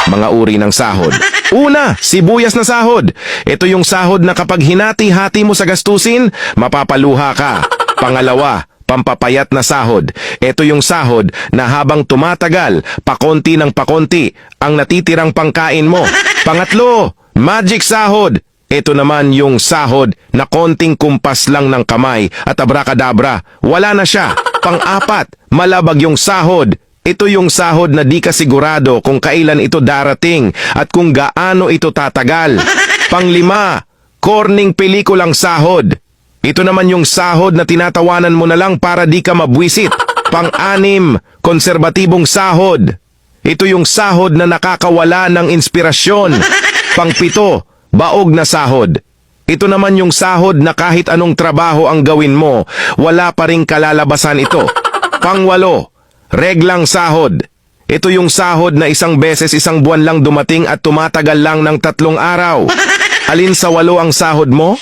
Mga uri ng sahod. Una, sibuyas na sahod. Ito yung sahod na kapag hinati-hati mo sa gastusin, mapapaluha ka. Pangalawa, pampapayat na sahod. Ito yung sahod na habang tumatagal, pakonti ng pakonti, ang natitirang pangkain mo. Pangatlo, magic sahod. Ito naman yung sahod na konting kumpas lang ng kamay at abracadabra, wala na siya. Pang-apat, malabag yung sahod. Ito yung sahod na di ka sigurado kung kailan ito darating at kung gaano ito tatagal. Panglima, corning pelikulang sahod. Ito naman yung sahod na tinatawanan mo na lang para di ka mabwisit. Pang-anim, konserbatibong sahod. Ito yung sahod na nakakawala ng inspirasyon. Pang-pito, baog na sahod. Ito naman yung sahod na kahit anong trabaho ang gawin mo, wala pa ring kalalabasan ito. Pang-walo, reglang sahod. Ito yung sahod na isang beses isang buwan lang dumating at tumatagal lang ng 3 araw. Alin sa 8 ang sahod mo?